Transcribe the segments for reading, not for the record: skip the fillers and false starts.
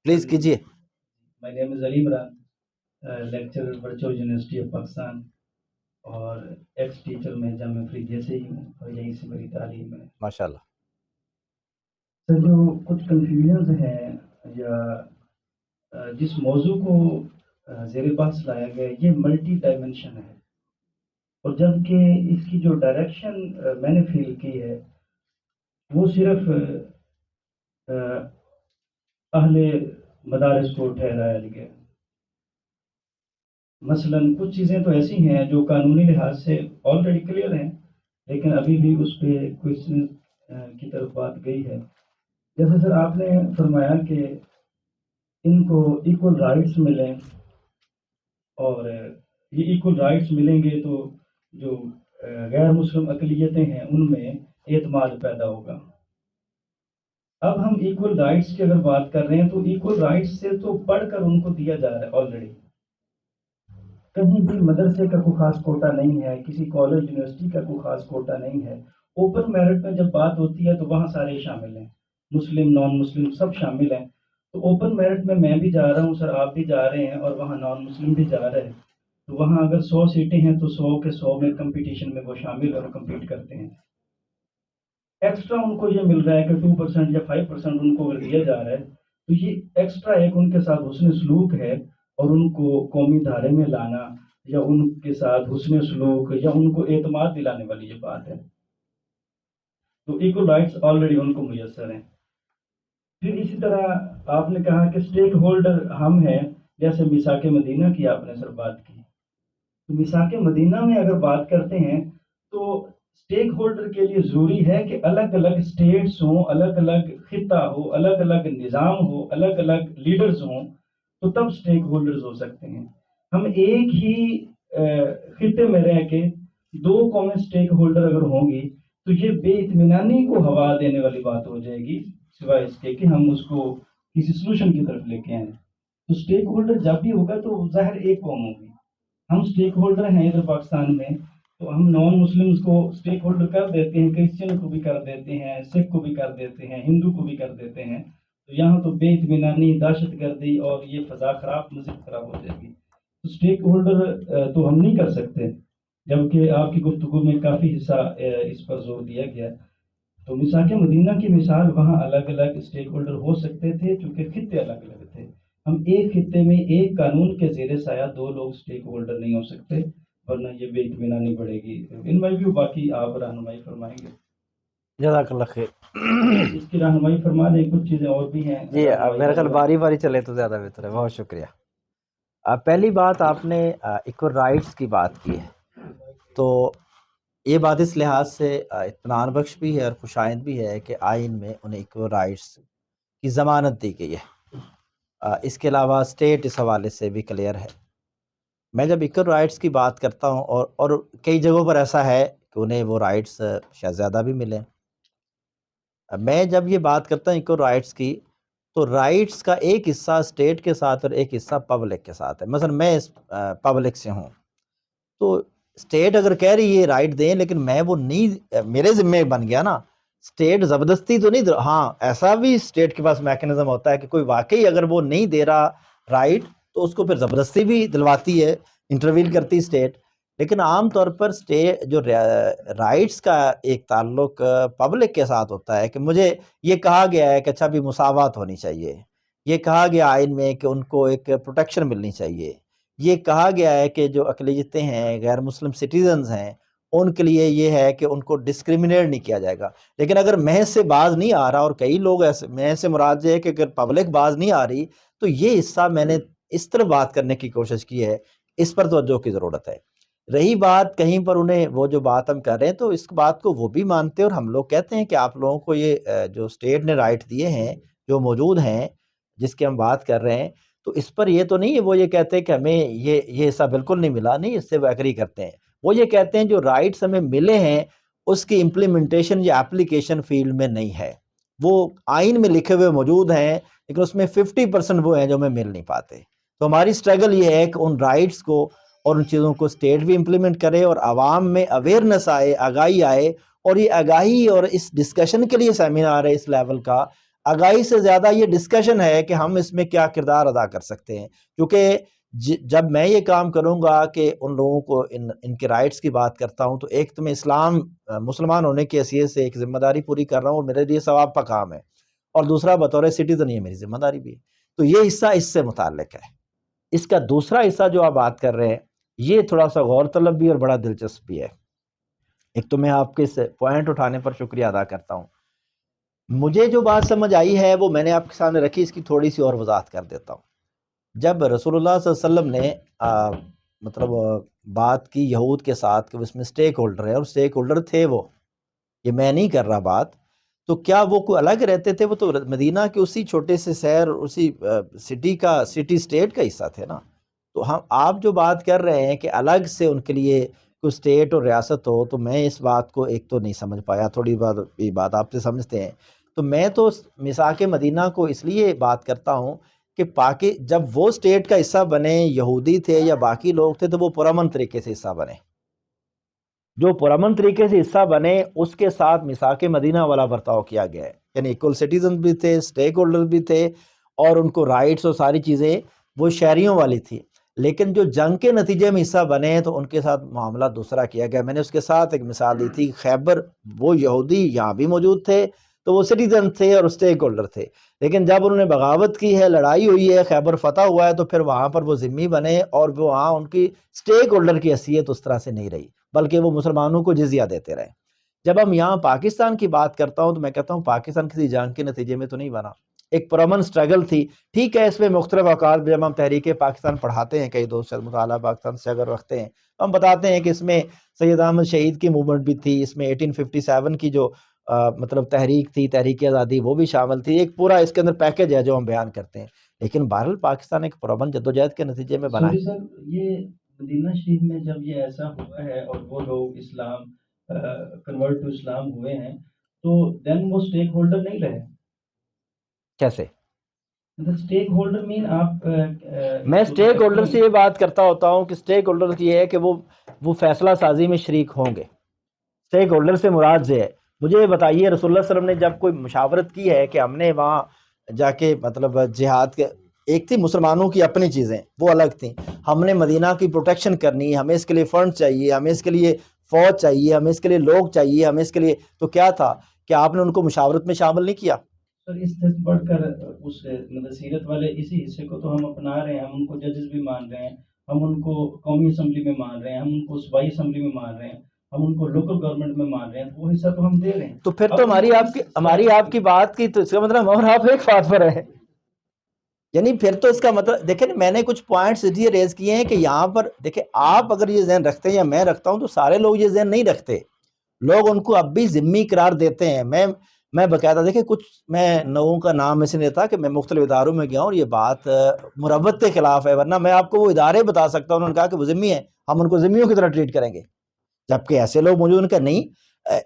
Please کیجیے. My name is Ali Imran, lecturer Virtual University of Pakistan اور x teacher میں جامعہ فریدیہ سے ہی ہوں اور یہیں سے میری تعلیم ہے. ماشاء اللہ. سر جو کچھ کنفیوژنز ہیں یا جس موضوع کو زیر بحث لایا گیا یہ ملٹی ڈائمنشن ہے، اور جبکہ اس کی جو ڈائریکشن میں نے فیل کی ہے وہ صرف اہل مدارس کو ٹھہرایا گیا. مثلا کچھ چیزیں تو ایسی ہیں جو قانونی لحاظ سے آلریڈی کلیئر ہیں لیکن ابھی بھی اس پہ کوشچن کی طرف بات گئی ہے. جیسے سر آپ نے فرمایا کہ ان کو ایکول رائٹس ملیں، اور یہ ایکول رائٹس ملیں گے تو جو غیر مسلم اقلیتیں ہیں ان میں اعتماد پیدا ہوگا. اب ہم ایکول رائٹس کی اگر بات کر رہے ہیں تو ایکول رائٹس سے تو پڑھ کر ان کو دیا جا رہا ہے آلریڈی. کہیں بھی مدرسے کا کوئی خاص کوٹا نہیں ہے، کسی کالج یونیورسٹی کا کوئی خاص کوٹا نہیں ہے. اوپن میرٹ میں جب بات ہوتی ہے تو وہاں سارے شامل ہیں، مسلم نان مسلم سب شامل ہیں. تو اوپن میرٹ میں بھی جا رہا ہوں سر، آپ بھی جا رہے ہیں اور وہاں نان مسلم بھی جا رہے ہیں. تو وہاں اگر 100 سیٹیں ہیں تو 100 کے 100 میں کمپٹیشن میں وہ شامل اور کمپیٹ کرتے ہیں. ایکسٹرا ان کو یہ مل رہا ہے کہ 2% یا 5% ان کو اگر دیا جا رہا ہے تو یہ ایکسٹرا ایک ان کے ساتھ حسن سلوک ہے، اور ان کو قومی دھارے میں لانا یا ان کے ساتھ حسن سلوک یا ان کو اعتماد دلانے والی یہ بات ہے. تو ایکول رائٹس آلریڈی ان کو میسر ہیں. پھر اسی طرح آپ نے کہا کہ اسٹیک ہولڈر ہم ہیں، جیسے میثاق مدینہ کی آپ نے سر بات کی. تو میثاق مدینہ میں اگر بات کرتے ہیں تو اسٹیک ہولڈر کے لیے ضروری ہے کہ الگ الگ اسٹیٹس ہوں، الگ الگ خطہ ہو، الگ الگ نظام ہو، الگ الگ لیڈرز ہوں، تو تب اسٹیک ہولڈرز ہو سکتے ہیں. ہم ایک ہی خطے میں رہ کے دو قومی اسٹیک ہولڈر اگر ہوں گی تو یہ بے اطمینانی کو ہوا دینے والی بات ہو جائے گی، سوائے اس کے کہ ہم اس کو کسی سلوشن کی طرف لے کے آئیں. تو اسٹیک ہولڈر جب بھی ہوگا تو ظاہر ایک قوم ہوگی. ہم اسٹیک ہولڈر ہیں ادھر پاکستان میں تو ہم نان مسلمس کو اسٹیک ہولڈر کر دیتے ہیں، کرسچن کو بھی کر دیتے ہیں، سکھ کو بھی کر دیتے ہیں، ہندو کو بھی کر دیتے ہیں. تو یہاں تو بے اطمینانی، دہشت گردی اور یہ فضا خراب، مزید خراب ہو جائے گی. تو اسٹیک ہولڈر تو ہم نہیں کر سکتے، جبکہ آپ کی گفتگو میں کافی حصہ اس پر زور دیا گیا. تو میثاق مدینہ کی مثال وہاں الگ الگ اسٹیک ہولڈر ہو سکتے تھے چونکہ خطے الگ الگ تھے. ہم ایک خطے میں ایک قانون کے زیر سایہ دو لوگ اسٹیک ہولڈر نہیں ہو سکتے، ورنہ یہ بے اطمینانی بڑھے گی. ان میں بھی باقی آپ رہنمائی فرمائیں گے. جزاک اللہ خیر. اس کی رہنمائی فرما دیں، کچھ چیزیں اور بھی ہیں جی میرا خیال باری باری چلے تو زیادہ بہتر ہے. بہت شکریہ. پہلی بات آپ نے ایکول رائٹس کی بات کی ہے، تو یہ بات اس لحاظ سے اطمینان بخش بھی ہے اور خوشائند بھی ہے کہ آئین میں انہیں ایکول رائٹس کی ضمانت دی گئی ہے. اس کے علاوہ اسٹیٹ اس حوالے سے بھی کلیئر ہے. میں جب ایکول رائٹس کی بات کرتا ہوں اور کئی جگہوں پر ایسا ہے کہ انہیں وہ رائٹس شاید زیادہ بھی ملیں. میں جب یہ بات کرتا ہوں ایکول رائٹس کی تو رائٹس کا ایک حصہ اسٹیٹ کے ساتھ اور ایک حصہ پبلک کے ساتھ ہے. مثلا میں پبلک سے ہوں تو اسٹیٹ اگر کہہ رہی ہے رائٹ دیں لیکن میں وہ نہیں، میرے ذمہ بن گیا نا. اسٹیٹ زبردستی تو نہیں ہاں ایسا بھی اسٹیٹ کے پاس میکنزم ہوتا ہے کہ کوئی واقعی اگر وہ نہیں دے رہا رائٹ تو اس کو پھر زبردستی بھی دلواتی ہے، انٹرویل کرتی اسٹیٹ. لیکن عام طور پر جو رائٹس کا ایک تعلق پبلک کے ساتھ ہوتا ہے کہ مجھے یہ کہا گیا ہے کہ اچھا بھی مساوات ہونی چاہیے، یہ کہا گیا آئین میں کہ ان کو ایک پروٹیکشن ملنی چاہیے، یہ کہا گیا ہے کہ جو اقلیتیں ہیں، غیر مسلم سٹیزنز ہیں، ان کے لیے یہ ہے کہ ان کو ڈسکریمنیٹ نہیں کیا جائے گا. لیکن اگر محض سے باز نہیں آ رہا، اور کئی لوگ ایسے محض سے مراد یہ ہے کہ اگر پبلک باز نہیں آ رہی تو یہ حصہ میں نے اس طرح بات کرنے کی کوشش کی ہے، اس پر توجہ کی ضرورت ہے. رہی بات کہیں پر انہیں وہ جو بات ہم کر رہے ہیں تو اس بات کو وہ بھی مانتے ہیں اور ہم لوگ کہتے ہیں کہ آپ لوگوں کو یہ جو اسٹیٹ نے رائٹ دیے ہیں جو موجود ہیں جس کی ہم بات کر رہے ہیں، تو اس پر یہ تو نہیں ہے وہ یہ کہتے ہیں کہ ہمیں یہ حصہ بالکل نہیں ملا. نہیں، اس سے وہ ایگری کرتے ہیں. وہ یہ کہتے ہیں جو رائٹس ہمیں ملے ہیں اس کی امپلیمنٹیشن یا اپلیکیشن فیلڈ میں نہیں ہے. وہ آئین میں لکھے ہوئے موجود ہیں لیکن اس میں 50% وہ ہیں جو ہمیں مل نہیں پاتے. تو ہماری سٹرگل یہ ہے کہ ان رائٹس کو اور ان چیزوں کو اسٹیٹ بھی امپلیمنٹ کرے اور عوام میں اویئرنیس آئے، آگاہی آئے. اور یہ آگاہی اور اس ڈسکشن کے لیے سیمینار ہے اس لیول کا آگاہی سے زیادہ یہ ڈسکشن ہے کہ ہم اس میں کیا کردار ادا کر سکتے ہیں، کیونکہ جب میں یہ کام کروں گا کہ ان لوگوں کو ان کے رائٹس کی بات کرتا ہوں، تو ایک تو میں مسلمان ہونے کی حیثیت سے ایک ذمہ داری پوری کر رہا ہوں اور میرے لیے ثواب کا کام ہے، اور دوسرا بطور سٹیزن یہ میری ذمہ داری بھی ہے. تو یہ حصہ اس سے متعلق ہے. اس کا دوسرا حصہ جو آپ بات کر رہے ہیں یہ تھوڑا سا غور طلب بھی اور بڑا دلچسپ بھی ہے. ایک تو میں آپ کے اس پوائنٹ اٹھانے پر شکریہ ادا کرتا ہوں. مجھے جو بات سمجھ آئی ہے وہ میں نے آپ کے سامنے رکھی، اس کی تھوڑی سی اور وضاحت کر دیتا ہوں. جب رسول اللہ صلی اللہ علیہ وسلم نے مطلب بات کی یہود کے ساتھ کہ اس میں سٹیک ہولڈر ہے، اور سٹیک ہولڈر تھے وہ، یہ میں نہیں کر رہا بات، تو کیا وہ کوئی الگ رہتے تھے؟ وہ تو مدینہ کے اسی چھوٹے سے شہر، اسی سٹی اسٹیٹ کا حصہ تھے نا. تو آپ جو بات کر رہے ہیں کہ الگ سے ان کے لیے کوئی اسٹیٹ اور ریاست ہو، تو میں اس بات کو ایک تو نہیں سمجھ پایا. تھوڑی بات آپ سے سمجھتے ہیں. تو میں تو میثاق مدینہ کو اس لیے بات کرتا ہوں کہ جب وہ اسٹیٹ کا حصہ بنے، یہودی تھے یا باقی لوگ تھے، تو وہ پرامن طریقے سے حصہ بنے. جو پرامن طریقے سے حصہ بنے اس کے ساتھ میثاق مدینہ والا برتاؤ کیا گیا ہے، یعنی ایکول سٹیزن بھی تھے، اسٹیک ہولڈر بھی تھے، اور ان کو رائٹس اور ساری چیزیں وہ شہریوں والی تھی. لیکن جو جنگ کے نتیجے میں حصہ بنے تو ان کے ساتھ معاملہ دوسرا کیا گیا. میں نے اس کے ساتھ ایک مثال دی تھی، خیبر، وہ یہودی یہاں بھی موجود تھے تو وہ سٹیزن تھے اور اسٹیک ہولڈر تھے، لیکن جب انہوں نے بغاوت کی ہے، لڑائی ہوئی ہے، خیبر فتح ہوا ہے، تو پھر وہاں پر وہ ذمہ بنے، اور وہاں ان کی اسٹیک ہولڈر کی حیثیت اس طرح سے نہیں رہی، بلکہ وہ مسلمانوں کو جزیہ دیتے رہے. جب ہم یہاں پاکستان کی بات کرتا ہوں تو میں کہتا ہوں پاکستان کسی جنگ کے نتیجے میں تو نہیں بنا، ایک پرامن سٹرگل تھی. ٹھیک ہے، اس میں مختلف اوقات جب ہم تحریک پاکستان پڑھاتے ہیں، کئی دوست مطالعہ پاکستان سے اگر رکھتے ہیں، ہم بتاتے ہیں کہ اس میں سید احمد شہید کی موومنٹ بھی تھی، اس میں 1857 کی جو مطلب تحریک تھی، تحریک آزادی، وہ بھی شامل تھی. ایک پورا اس کے اندر پیکج ہے جو ہم بیان کرتے ہیں. لیکن بہرحال پاکستان ایک پرامن جدوجہد کے نتیجے میں بنا ہے. سوری سر، یہ مدینہ شریف میں جب یہ ایسا ہوا ہے اور وہ لوگ اسلام کنورٹ ٹو اسلام ہوئے ہیں، تو دین وہ اسٹیک ہولڈر نہیں رہے. کیسے؟ اسٹیک ہولڈر مین آپ میں اسٹیک ہولڈر سے یہ بات کرتا ہوتا ہوں کہ اسٹیک ہولڈر کی یہ ہے کہ وہ فیصلہ سازی میں شریک ہوں گے. اسٹیک ہولڈر سے مراد یہ ہے. مجھے یہ بتائیے، رسول اللہ صلی اللہ علیہ وسلم نے جب کوئی مشاورت کی ہے کہ ہم نے وہاں جا کے مطلب جہاد کے، ایک تھی مسلمانوں کی اپنی چیزیں وہ الگ تھیں، ہم نے مدینہ کی پروٹیکشن کرنی، ہمیں اس کے لیے فنڈ چاہیے، ہمیں اس کے لیے فوج چاہیے، ہمیں اس کے لیے لوگ چاہیے، ہمیں اس کے لیے، تو کیا تھا کہ آپ نے ان کو مشاورت میں شامل نہیں کیا؟ سر اس سے بڑھ کر اس مطلب سیرت والے اسی حصے کو تو ہم اپنا رہے ہیں. ہم ان کو ججز بھی مان رہے ہیں، ہم ان کو قومی اسمبلی میں مان رہے ہیں، ہم ان کو صوبائی اسمبلی میں مان رہے ہیں، ہم ان کو لوکل گورنمنٹ میں مان رہے ہیں. وہ حصہ تو ہم دے رہے ہیں. تو پھر تو ہماری آپ کی بات کی، تو اس کا مطلب اور آپ ایک بات پر ہے. یعنی پھر تو اس کا مطلب دیکھیں، میں نے کچھ پوائنٹس یہ ریز کیے ہیں کہ یہاں پر دیکھیں، آپ اگر یہ ذہن رکھتے ہیں یا میں رکھتا ہوں تو سارے لوگ یہ ذہن نہیں رکھتے. لوگ ان کو اب بھی ذمی قرار دیتے ہیں. میں باقاعدہ دیکھیں، کچھ میں لوگوں کا نام ایسے نہیں لیتا کہ میں مختلف اداروں میں گیا ہوں اور یہ بات مروت کے خلاف ہے، ورنہ میں آپ کو وہ ادارے بتا سکتا ہوں. انہوں نے کہا کہ وہ ذمی ہیں، ہم ان کو ذمیوں کی طرح ٹریٹ کریں گے، جبکہ ایسے لوگ موجود ان کا نہیں،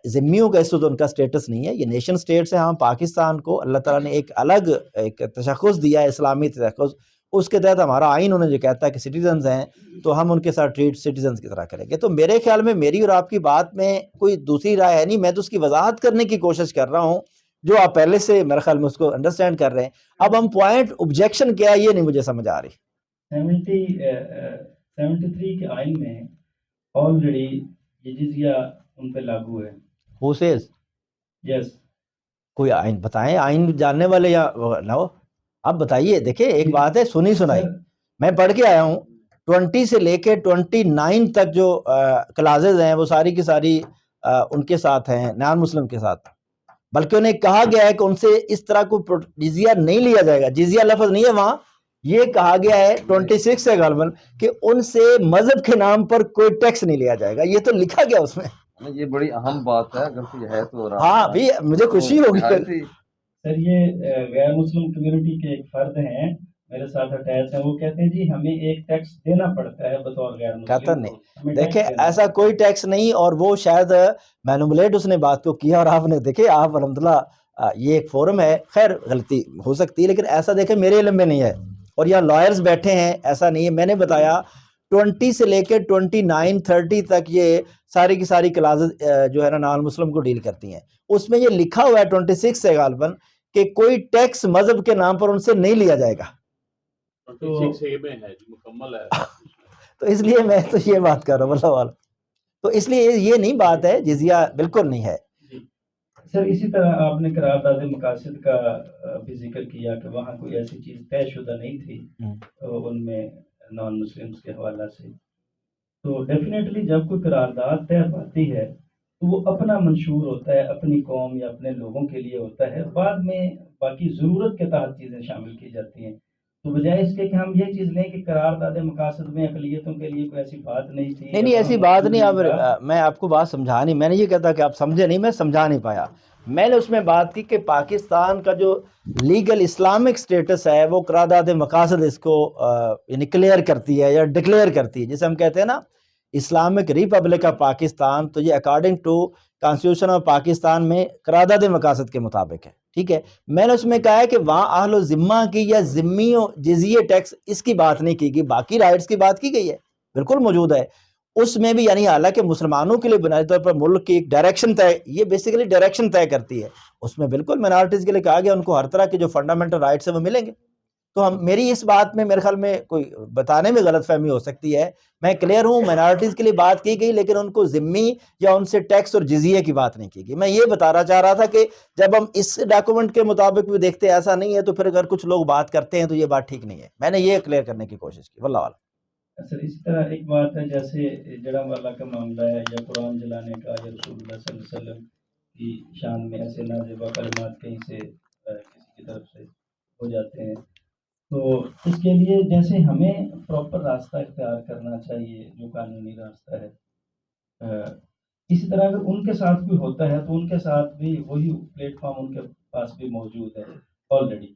ذمیوں کا اس وقت ان کا سٹیٹس نہیں ہے. یہ نیشن سٹیٹ سے ہم پاکستان کو اللہ تعالیٰ نے ایک الگ ایک تشخص دیا ہے، اسلامی تشخص. اس کے تحت ہمارا آئین انہوں نے جو کہتا ہے کہ سٹیزنز ہیں تو ہم ان کے ساتھ ٹریٹ سٹیزنز کی طرح کریں گے. تو میرے خیال میں میری اور آپ کی بات میں کوئی دوسری رائے ہے نہیں. میں تو اس کی وضاحت کرنے کی کوشش کر رہا ہوں جو آپ پہلے سے میرے خیال میں اس کو انڈرسٹینڈ کر رہے ہیں. اب ہم پوائنٹ آبجیکشن کیا ہے یہ نہیں مجھے سمجھ آ رہی. 73 کے آئین میں آلریڈی یہ جزیہ ان پہ لاگو ہے. Who says؟ یس. کوئی آئین بتائیں، آئین جاننے والے یا نہ ہو. اب بتائیے، دیکھیں ایک بات ہے سنی سنائی، میں پڑھ کے آیا ہوں 20 سے لے کے 29 تک جو کلازز ہیں وہ ساری کی ساری ان کے ساتھ ہیں، نان مسلم کے ساتھ. بلکہ انہیں کہا گیا ہے کہ ان سے اس طرح کوئی جزیہ نہیں لیا جائے گا. جزیہ لفظ نہیں ہے وہاں، یہ کہا گیا ہے 26 سے غالباً کہ ان سے مذہب کے نام پر کوئی ٹیکس نہیں لیا جائے گا. یہ تو لکھا گیا اس میں. یہ بڑی اہم بات ہے، اگر کوئی ہے تو. ہاں بھی مجھے خوشی ہوگی. سر یہ غیر مسلم کمیونٹی کے ایک فرد ہیں میرے ساتھ اٹیچ ہیں، وہ کہتے ہیں جی ہمیں ایک ٹیکس دینا پڑتا ہے بطور غیر مسلم. کہتا نہیں، دیکھیں ایسا کوئی ٹیکس نہیں. اور وہ شاید مینومولیٹ اس نے بات کو کیا، اور آپ نے دیکھے آپ الحمدللہ یہ ایک فورم ہے، خیر غلطی ہو سکتی ہے لیکن ایسا دیکھیں میرے علم میں نہیں ہے. اور یہاں لائرز بیٹھے ہیں، ایسا نہیں ہے. میں نے بتایا 20 سے لے کے 29-30 تک یہ ساری کی ساری کلازز جو ہے نا نان مسلم کو ڈیل کرتی ہیں. اس میں یہ لکھا ہوا ہے 26 سے غالباً کہ کوئی ٹیکس مذہب کے نام پر ان سے نہیں لیا جائے گا. تو اس لیے میں تو یہ بات کر رہا ہوں اللہ والا. تو اس لیے یہ نہیں بات ہے جزیہ بالکل نہیں ہے. سر اسی طرح آپ نے قرارداد مقاصد کا بھی ذکر کیا کہ وہاں کوئی ایسی چیز طے شدہ نہیں تھی ان میں نان مسلمس کے حوالہ سے. تو ڈیفینیٹلی جب کوئی قرارداد طے پاتی ہے تو وہ اپنا منشور ہوتا ہے، اپنی قوم یا اپنے لوگوں کے لیے ہوتا ہے، بعد میں باقی ضرورت کے تحت چیزیں شامل کی جاتی ہیں. تو بجائے اس کے کہ ہم یہ چیز لیں کہ قرارداد مقاصد میں اقلیتوں کے لیے کوئی ایسی بات نہیں تھی. نہیں ایسی بات نہیں. اب میں آپ کو بات سمجھا نہیں، میں نے یہ کہتا کہ آپ سمجھے نہیں، میں سمجھا نہیں پایا. میں نے اس میں بات کی کہ پاکستان کا جو لیگل اسلامک سٹیٹس ہے وہ قرارداد مقاصد اس کو یعنی کلیئر کرتی ہے یا ڈکلیئر کرتی ہے. جسے ہم کہتے ہیں نا اسلامک ریپبلک آف پاکستان، تو یہ according to constitution of Pakistan میں قرارداد مقاصد کے مطابق ہے. ٹھیک ہے. میں نے اس میں کہا ہے کہ وہاں اہل و ذمہ کی یا ذمی و جزیہ ٹیکس اس کی بات نہیں کی گئی، باقی رائٹس کی بات کی گئی ہے، بالکل موجود ہے اس میں بھی. یعنی حالانکہ مسلمانوں کے لیے بنیادی طور پر ملک کی ایک ڈائریکشن طے، یہ بیسیکلی ڈائریکشن طے کرتی ہے، اس میں بالکل مائنارٹیز کے لیے کہا گیا ان کو ہر طرح کے جو فنڈامنٹل رائٹس ہیں وہ ملیں گے. تو میری اس بات میں میرے خیال میں کوئی بتانے میں غلط فہمی ہو سکتی ہے. میں کلیئر ہوں، مائنارٹیز کے لیے بات کی گئی لیکن ان کو ذمی یا ان سے ٹیکس اور جزیے کی بات نہیں کی گئی. میں یہ بتانا چاہ رہا تھا کہ جب ہم اس ڈاکومنٹ کے مطابق بھی دیکھتے ایسا نہیں ہے تو پھر اگر کچھ لوگ بات کرتے ہیں تو یہ بات ٹھیک نہیں ہے. میں نے یہ کلیئر کرنے کی کوشش کی. واللہ اعلم. سر اسی طرح ایک بات ہے جیسے جڑا والا کا معاملہ ہے یا قرآن جلانے کا یا رسول اللہ صلی اللہ علیہ وسلم کی شان میں ایسے نازیبا کلمات کہیں سے کسی کی طرف سے ہو جاتے ہیں، تو اس کے لیے جیسے ہمیں پراپر راستہ اختیار کرنا چاہیے جو قانونی راستہ ہے، اسی طرح اگر ان کے ساتھ کوئی ہوتا ہے تو ان کے ساتھ بھی وہی پلیٹ فارم ان کے پاس بھی موجود ہے آلریڈی.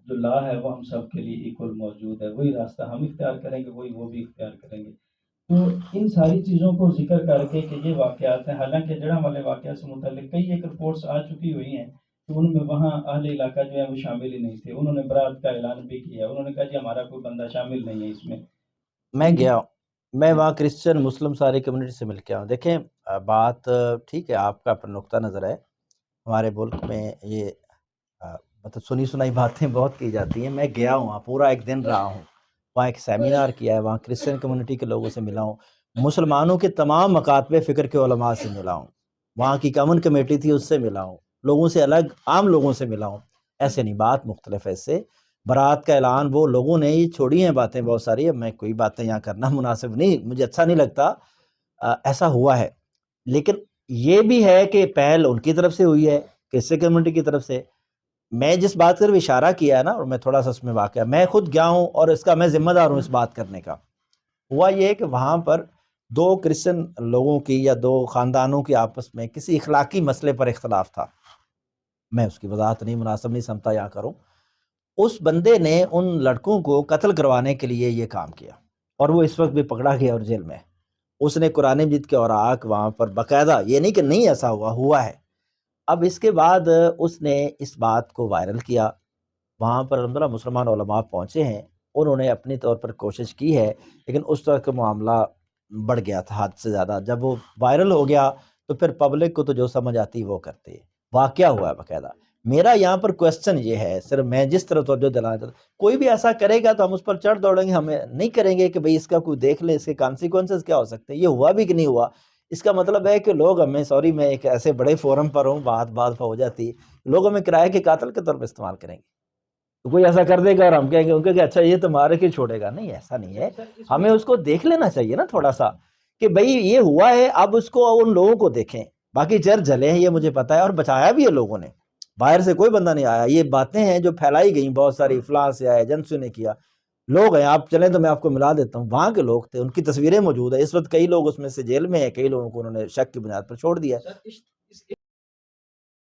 جو لا ہے وہ ہم سب کے لیے ایکول موجود ہے، وہی راستہ ہم اختیار کریں گے وہی وہ بھی اختیار کریں گے. تو ان ساری چیزوں کو ذکر کر کے کہ یہ واقعات ہیں، حالانکہ جڑا والے واقعات سے متعلق کئی ایک رپورٹس آ چکی ہوئی ہیں کہ ان میں وہاں اہل علاقہ جو ہے وہ شامل ہی نہیں تھے. انہوں نے برات کا اعلان بھی کیا، انہوں نے کہا جی ہمارا کوئی بندہ شامل نہیں ہے اس میں. میں گیا ہوں، میں وہاں کرسچن مسلم ساری کمیونٹی سے مل کے آؤں. دیکھیں بات ٹھیک ہے، آپ کا اپنا نقطہ نظر ہے. ہمارے ملک میں یہ مطلب سنی سنائی باتیں بہت کی جاتی ہیں. میں گیا ہوں وہاں، پورا ایک دن رہا ہوں وہاں، ایک سیمینار کیا ہے وہاں، کرسچن کمیونٹی کے لوگوں سے ملا ہوں، مسلمانوں کے تمام مکاتب فکر کے علماء سے ملا ہوں، وہاں کی کامن کمیٹی تھی اس سے ملا ہوں، لوگوں سے الگ عام لوگوں سے ملا ہوں. ایسے نہیں، بات مختلف ہے. اس سے برات کا اعلان وہ لوگوں نے یہ چھوڑی ہیں باتیں بہت ساری. اب میں کوئی باتیں یہاں کرنا مناسب نہیں، مجھے اچھا نہیں لگتا. ایسا ہوا ہے، لیکن یہ بھی ہے کہ پہل ان کی طرف سے ہوئی ہے، کرسچن کمیونٹی کی طرف سے. میں جس بات پر اشارہ کیا ہے نا، اور میں تھوڑا سا اس میں واقعہ، میں خود گیا ہوں اور اس کا میں ذمہ دار ہوں اس بات کرنے کا. ہوا یہ ہے کہ وہاں پر دو کرسچن لوگوں کی یا دو خاندانوں کی آپس میں کسی اخلاقی مسئلے پر اختلاف تھا. میں اس کی وضاحت نہیں مناسب نہیں سمجھتا یہاں کروں. اس بندے نے ان لڑکوں کو قتل کروانے کے لیے یہ کام کیا اور وہ اس وقت بھی پکڑا گیا اور جیل میں. اس نے قرآن مجید کے اوراق وہاں پر باقاعدہ، یہ نہیں کہ نہیں ایسا ہوا ہے. اب اس کے بعد اس نے اس بات کو وائرل کیا. وہاں پر الحمدللہ مسلمان علماء پہنچے ہیں، انہوں نے اپنی طور پر کوشش کی ہے، لیکن اس طرح کا معاملہ بڑھ گیا تھا حد سے زیادہ. جب وہ وائرل ہو گیا تو پھر پبلک کو تو جو سمجھ آتی وہ کرتے ہے. واقعہ ہوا ہے باقاعدہ. میرا یہاں پر کویسچن یہ ہے، صرف میں جس طرح توجہ دلانا چاہتا ہوں، کوئی بھی ایسا کرے گا تو ہم اس پر چڑھ دوڑیں گے، ہمیں نہیں کریں گے کہ بھئی اس کا کوئی دیکھ لیں اس کے کانسیکوینسز کیا ہو سکتے ہیں. یہ ہوا بھی کہ نہیں ہوا، اس کا مطلب ہے کہ لوگ ہمیں، سوری میں ایک ایسے بڑے فورم پر ہوں، بات ہو جاتی ہے، لوگ ہمیں کرائے کے قاتل کے طور پہ استعمال کریں گے. تو کوئی ایسا کر دے گا اور ہم کہیں گے ان کہ اچھا یہ تمہارے کے چھوڑے گا. نہیں، ایسا نہیں ہے. ہمیں اس کو دیکھ لینا چاہیے نا تھوڑا سا کہ بھئی یہ ہوا ہے، اب اس کو ان لوگوں کو دیکھیں. باقی چرچ جلے ہیں یہ مجھے پتا ہے، اور بچایا بھی ہے لوگوں نے، باہر سے کوئی بندہ نہیں آیا. یہ باتیں ہیں جو پھیلائی گئیں بہت ساری، فلاں سے آئے، ایجنسی نے کیا. لوگ ہیں، آپ چلیں تو میں آپ کو ملا دیتا ہوں، وہاں کے لوگ تھے، ان کی تصویریں موجود ہیں. اس وقت کئی لوگ اس میں سے جیل میں ہیں، کئی لوگوں کو انہوں نے شک کی بنیاد پر چھوڑ دیا.